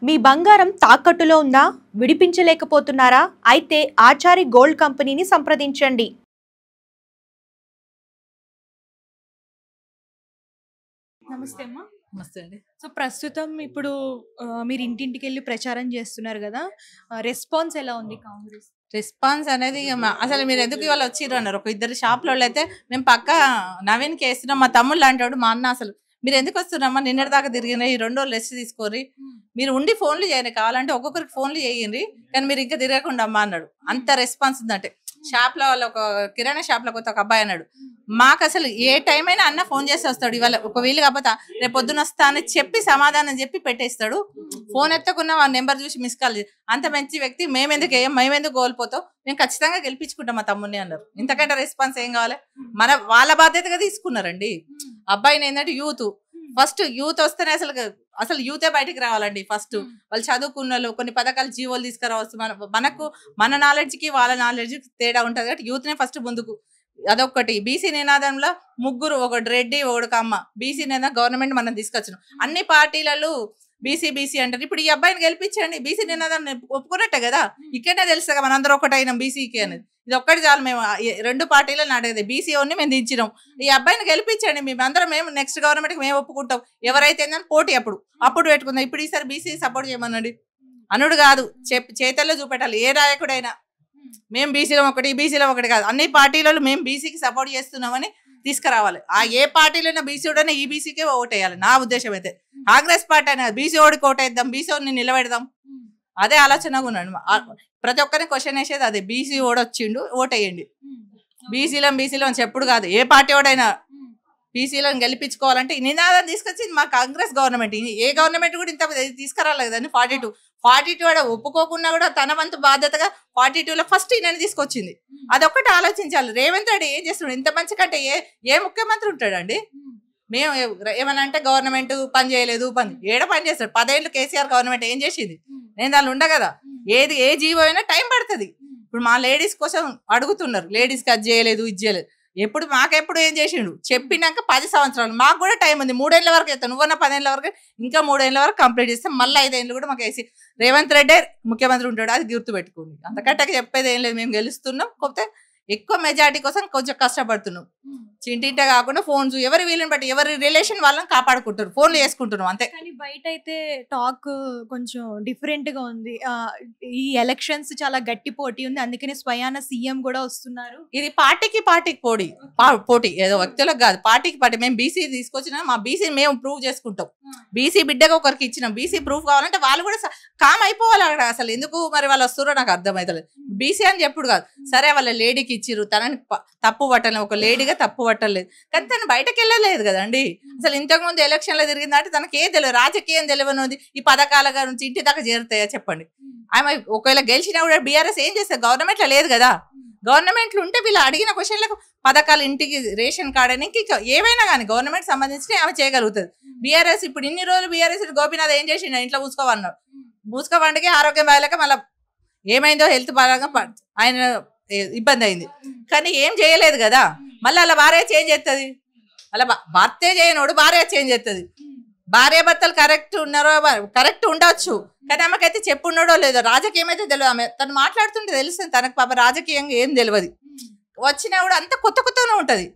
మీ బంగారం తాకట్టులో ఉందా? విడిపించలేకపోతున్నారా? అయితే ఆచారి గోల్డ్ కంపెనీని సంప్రదించండి. నమస్తే అమ్మా. నమస్తే అండి. సో ప్రస్తుతం ఇప్పుడు మీరు ఇంటింటికెళ్ళి ప్రచారం చేస్తున్నారు కదా, రెస్పాన్స్ ఎలా ఉంది కాంగ్రెస్? రెస్పాన్స్ అనేది అసలు మీరు ఎందుకు ఇవాళ వచ్చిర్రు అన్నారు. ఒక ఇద్దరు షాప్లో అయితే మేము పక్క నవీన్కి వేస్తున్నాం, మా తమ్ముళ్ళు అంటాడు, మా అన్న అసలు మీరు ఎందుకు వస్తున్నారమ్మా, నిన్నటి దాకా తిరిగిన ఈ 2 రోజులు రెస్ట్ తీసుకోరి, మీరు ఉండి ఫోన్లు చేయండి, కావాలంటే ఒక్కొక్కరికి ఫోన్లు చేయండి, కానీ మీరు ఇంకా తిరగకుండా అమ్మా అన్నాడు. అంత రెస్పాన్స్ ఉందంటే షాప్లో వాళ్ళ ఒక కిరాణా షాప్లో కొత్త ఒక అబ్బాయి అన్నాడు, మాకు అసలు ఏ టైం అయినా అన్న ఫోన్ చేసి వస్తాడు, ఇవాళ ఒక వీలు కాకపోతే రేపు పొద్దున వస్తా అని చెప్పి సమాధానం చెప్పి పెట్టేస్తాడు. ఫోన్ ఎత్తకున్న ఆ నెంబర్ చూసి మిస్ కాల్. అంత మంచి వ్యక్తి మేమెందుకు మేమెందుకు కోల్పోతాం, మేము ఖచ్చితంగా గెలిపించుకుంటాం మా తమ్ముడిని అన్నారు. ఇంతకంటే రెస్పాన్స్ ఏం కావాలి? వాళ్ళ బాధ్యతగా తీసుకున్నారండి. అబ్బాయిని ఏంటంటే ఫస్ట్ యూత్ వస్తేనే అసలు యూతే బయటికి రావాలండి. ఫస్ట్ వాళ్ళు చదువుకున్న వాళ్ళు కొన్ని పథకాలు జీవోలు తీసుకురావచ్చు. మనకు మన నాలెడ్జ్కి వాళ్ళ నాలెడ్జ్కి తేడా ఉంటుంది కాబట్టి యూత్నే ఫస్ట్ ముందుకు. అదొకటి. బీసీ నినాదంలో ముగ్గురు, ఒకటి రెడ్డి ఒకటి అమ్మ, బీసీ నినాదం గవర్నమెంట్ మనం తీసుకొచ్చాం. అన్ని పార్టీలలో బీసీ అంటారు. ఇప్పుడు ఈ అబ్బాయిని గెలిపించండి, బీసీ నినాదాన్ని ఒప్పుకున్నట్టే కదా. ఇక్కడనే తెలుస్తుంది మనందరం ఒకటైనా బీసీకి అనేది. ఇది ఒక్కటి చాలు. మేము 2 పార్టీలను అడగదు, బీసీ ఓన్ని మేము దించినాం. ఈ అబ్బాయిని గెలిపించండి, మేమందరం మేము నెక్స్ట్ గవర్నమెంట్కి మేము ఒప్పుకుంటాం. ఎవరైతే పోటీ అప్పుడు పెట్టుకుందాం. ఇప్పుడు ఈసారి బీసీ సపోర్ట్ చేయమనండి అనుడు కాదు, చేతల్లో చూపెట్టాలి. ఏ నాయకుడైనా మేము బీసీలో ఒకటి కాదు, అన్ని పార్టీలలో మేము బీసీకి సపోర్ట్ చేస్తున్నామని తీసుకురావాలి. ఆ ఏ పార్టీలో బీసీడైనా ఈ బీసీకే ఓటేయాలి నా ఉద్దేశం అయితే. కాంగ్రెస్ పార్టీ అయినా బీసీ ఓడికి ఓటేద్దాం, బీసీ ఓడిని నిలబెడదాం, అదే ఆలోచనగా ఉన్నాడు. ప్రతి ఒక్కరిని క్వశ్చన్ వేసేది అదే, బీసీ ఓడొచ్చిండు ఓటేయండి. బీసీలో చెప్పుడు కాదు, ఏ పార్టీ ఓడైనా బీసీలను గెలిపించుకోవాలంటే ఈ నినాదం తీసుకొచ్చింది మా కాంగ్రెస్ గవర్నమెంట్. ఏ గవర్నమెంట్ కూడా ఇంత తీసుకురాలేదు కదండి. 42 కూడా ఒప్పుకోకుండా కూడా తన వంతు బాధ్యతగా 42లో ఫస్ట్ ఈయన తీసుకొచ్చింది. అదొక్కటి ఆలోచించాలి. రేవంత్ రెడ్డి ఏం చేస్తున్నాడు? ఇంత మంచి కంటే ఏ ముఖ్యమంత్రి ఉంటాడండి? మేము ఏమన్నా అంటే గవర్నమెంట్ పని చేయలేదు, పని చేస్తాడు. 10 ఏళ్ళు కేసీఆర్ గవర్నమెంట్ ఏం చేసింది? నేను దాన్ని ఉండ కదా. ఏ జీవో అయినా టైం పడుతుంది. ఇప్పుడు మా లేడీస్ కోసం అడుగుతున్నారు, లేడీస్కి అది చేయలేదు ఇది చేయలేదు. మాకెప్పుడు ఏం చేసిండు చెప్పినాక 10 సంవత్సరాలు మాకు కూడా టైం ఉంది. 3 ఏళ్ళ వరకు అవుతాం, నువ్వన్న 10 ఏళ్ళ వరకు, ఇంకా 3 ఏళ్ళ వరకు కంప్లీట్ చేస్తాం. మళ్ళీ 5 ఏళ్ళు కూడా మాకు వేసి రేవంత్ రెడ్డి ముఖ్యమంత్రి ఉంటాడు, అది గుర్తుపెట్టుకోండి. అంతకంటే చెప్పేది ఏం లేదు. మేము గెలుస్తున్నాం, కాకపోతే ఎక్కువ మెజార్టీ కోసం కొంచెం కష్టపడుతున్నాం. చింటింటే కాకుండా ఫోన్స్ ఎవరి వీళ్ళని బట్టి ఎవరి రిలేషన్ వాళ్ళని కాపాడుకుంటారు, ఫోన్లు చేసుకుంటున్నాం అంతే. కానీ బయట అయితే టాక్ కొంచెం డిఫరెంట్ గా ఉంది. ఈ ఎలక్షన్స్ చాలా గట్టి పోటీ ఉంది, అందుకనే స్వయాన సీఎం కూడా వస్తున్నారు. ఇది పార్టీకి పోటీ, ఏదో వ్యక్తులకు కాదు, పార్టీకి పార్టీ. మేము బీసీ తీసుకొచ్చినా మా బీసీ మేము ప్రూవ్ చేసుకుంటాం. బీసీ బిడ్డగా ఒకరికి ఇచ్చినాం, బీసీ ప్రూఫ్ కావాలంటే వాళ్ళు కూడా కామ్ అయిపోవాలి అక్కడ. అసలు ఎందుకు మరి వాళ్ళు వస్తున్నారో నాకు అర్థమవుతలేదు. బీసీ అని చెప్పుడు కాదు, సరే వాళ్ళ లేడీకి ఇచ్చిర్రు, తనని తప్పు పట్టలేదు, ఒక లేడీగా తప్పు పట్టలేదు, కానీ తను బయటకు వెళ్ళలేదు కదండి. అసలు ఇంతకుముందు ఎలక్షన్లో తిరిగిందంటే తనకి ఏం తెలియదు, రాజకీయం తెలియనుంది. ఈ పథకాల నుంచి ఇంటి దాకా చేరుతాయా చెప్పండి? ఆమె ఒకవేళ గెలిచినా కూడా బీఆర్ఎస్ ఏం చేస్తారు? గవర్నమెంట్లో లేదు కదా. గవర్నమెంట్లు ఉంటే వీళ్ళు అడిగిన క్వశ్చన్లకు పథకాలు, ఇంటికి రేషన్ కార్డు అని ఇంకా ఏవైనా కానీ గవర్నమెంట్ సంబంధించి ఆమె చేయగలుగుతుంది. బీఆర్ఎస్ ఇప్పుడు ఇన్ని రోజులు బీఆర్ఎస్ గోపీనాథ్ ఏం చేసిండు? ఇంట్లో మూసుకోవండికి ఆరోగ్యం బాగాలేక మళ్ళీ ఏమైందో హెల్త్ బాగా ఆయన ఇబ్బంది అయింది, కానీ ఏం చేయలేదు కదా. మళ్ళీ అలా భార్య చేంజ్ చేస్తుంది, అలా భర్తే చేయనోడు భార్య చేంజ్ చేస్తుంది. భార్యాభర్తలు కరెక్ట్ ఉండొచ్చు, కానీ ఆమెకైతే చెప్పున్నాడో లేదో, రాజకీయం అయితే తెలియదు. ఆమె తను మాట్లాడుతుంటే తెలుస్తుంది తనకు పాప రాజకీయంగా ఏం తెలియదు. వచ్చినా కూడా అంత కొత్తగానే ఉంటుంది.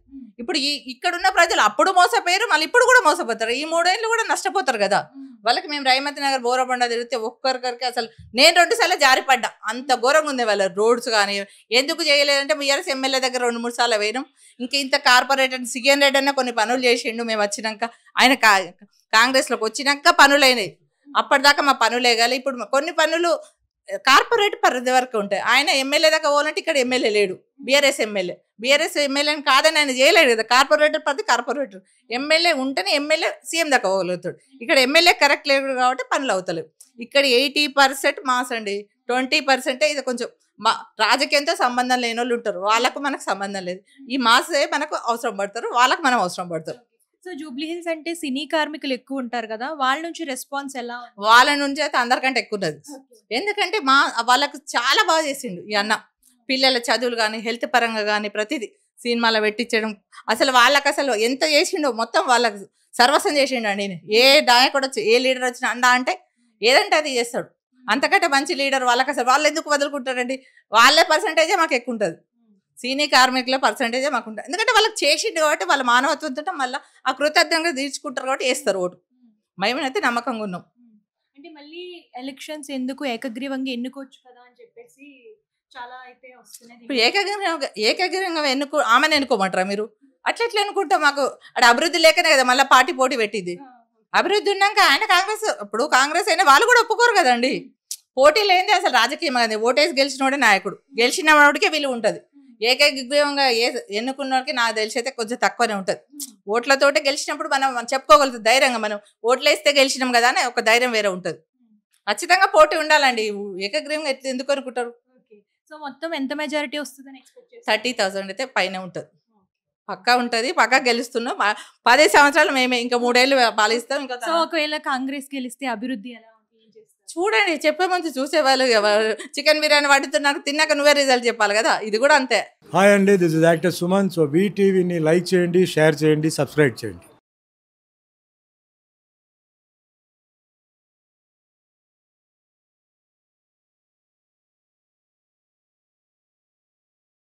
ఇప్పుడు ఇక్కడున్న ప్రజలు అప్పుడు మోసపోయారు, మళ్ళీ ఇప్పుడు కూడా మోసపోతారు. ఈ 3 ఏళ్ళు కూడా నష్టపోతారు కదా వాళ్ళకి. మేము రైమతి నగర్ బోరబండ తిరిగితే ఒక్కొక్కరికి అసలు నేను 2 సార్లు జారిపడ్డా, అంత ఘోరంగా ఉంది వాళ్ళ రోడ్స్ కానీ. ఎందుకు చేయలేదంటే బీఆర్ఎస్ ఎమ్మెల్యే దగ్గర 2-3 సార్లు వేయడం. ఇంకా ఇంత కార్పొరేటర్ సిఎన్ రెడ్డి అన్న కొన్ని పనులు చేసిండు. మేము వచ్చినాక ఆయన కాంగ్రెస్లోకి వచ్చినాక పనులైనాయి, అప్పటిదాకా మా పనులే కాలే. ఇప్పుడు కొన్ని పనులు కార్పొరేట్ పరిధి వరకు ఉంటాయి. ఆయన ఎమ్మెల్యే దాకా పోవాలంటే ఇక్కడ ఎమ్మెల్యే లేడు, బీఆర్ఎస్ ఎమ్మెల్యేని కాదని ఆయన చేయలేడు కదా. కార్పొరేటర్ ఎమ్మెల్యే ఉంటేనే ఎమ్మెల్యే సీఎం దాకా పోగలుగుతాడు. ఇక్కడ ఎమ్మెల్యే కరెక్ట్ లేదు కాబట్టి పనులు అవుతలేవు. ఇక్కడ 80% మాస్ అండి, 20% ఇది కొంచెం రాజకీయంతో సంబంధం లేని వాళ్ళు ఉంటారు, వాళ్ళకు మనకు సంబంధం లేదు. ఈ మాసే మనకు అవసరం పడతారు, వాళ్ళకు మనం అవసరం పడతారు. సో జూబ్లీ హిల్స్ అంటే సినీ కార్మికులు ఎక్కువ ఉంటారు కదా, వాళ్ళ నుంచి రెస్పాన్స్ ఎలా? వాళ్ళ నుంచి అయితే అందరికంటే ఎక్కువ ఉన్నది. ఎందుకంటే వాళ్ళకు చాలా బాగా చేసిండు ఈ అన్న. పిల్లల చదువులు కానీ, హెల్త్ పరంగా కానీ, ప్రతిదీ సినిమాలో పెట్టించడం. అసలు వాళ్ళకి అసలు ఎంత చేసిండో మొత్తం వాళ్ళకు సర్వస్వం చేసిండు అండి. ఏ నాయకుడు వచ్చి ఏ లీడర్ వచ్చినా అండా అంటే ఏదంటే అది చేస్తాడు. అంతకంటే మంచి లీడర్ వాళ్ళకి అసలు వాళ్ళు ఎందుకు వదులుకుంటారండి? వాళ్ళ పర్సంటేజే మాకు ఎక్కువ ఉంటుంది. సీనియర్ కార్మికుల పర్సంటేజే మాకు ఉంటుంది. ఎందుకంటే వాళ్ళకి చేసిండు కాబట్టి వాళ్ళ మానవత్వంతో మళ్ళీ ఆ కృతజ్ఞంగా తీర్చుకుంటారు కాబట్టి వేస్తారు ఓటు. మేమైతే నమ్మకంగా ఉన్నాం. అంటే మళ్ళీ ఎలక్షన్స్ ఎందుకు ఏకగ్రీవంగా ఎన్నుకోవచ్చు కదా అని చెప్పేసి చాలా అయితే వస్తున్నాయి. ఇప్పుడు ఏకగ్రీవంగా ఆమెను ఎన్నుకోమంటారా మీరు? అట్లా ఎన్నుకుంటాం. మాకు అక్కడ అభివృద్ధి లేకనే కదా మళ్ళీ పార్టీ పోటీ పెట్టింది. అభివృద్ధి ఉన్నాక ఆయన కాంగ్రెస్, ఇప్పుడు కాంగ్రెస్ అయినా వాళ్ళు కూడా ఒప్పుకోరు కదండి. పోటీ లేనిది అసలు రాజకీయం కదా. ఓటేసి గెలిచినోడే నాయకుడు, గెలిచిన వాడికే విలువ ఉంటుంది. ఏకగ్రీవంగా ఎన్నుకున్న వాళ్ళకి నాకు తెలిసి అయితే కొంచెం తక్కువనే ఉంటుంది. ఓట్లతోటే గెలిచినప్పుడు మనం చెప్పుకోగలుగుతాం ధైర్యంగా, మనం ఓట్లు వేస్తే గెలిచినాం కదా అని ఒక ధైర్యం వేరే ఉంటుంది. ఖచ్చితంగా పోటీ ఉండాలండి. ఏకగ్రీవంగా ఎందుకు అనుకుంటారు? సో మొత్తం ఎంత మెజారిటీ వస్తుందని ఎక్స్పెక్ట్ చేస్తారు? 30,000 అయితే పైన ఉంటుంది. పక్కా ఉంటుంది, పక్కా గెలుస్తున్నాం. 10 సంవత్సరాలు మేమే, ఇంకా 3 ఏళ్ళు పాలిస్తాం. ఇంకా సో ఒకవేళ కాంగ్రెస్ గెలిస్తే అభివృద్ధి ఎలా చూడండి, చెప్పే ముందు చూసేవాళ్ళు చికెన్ బిర్యానీ వండుతున్నారు, తిన్నాక నువ్వే రిజల్ట్ చెప్పాలి కదా. ఇది కూడా అంతే. హాయ్ అండి, this is actor Suman. So వీటీవీని లైక్ చేయండి, షేర్ చేయండి, సబ్స్క్రైబ్ చేయండి.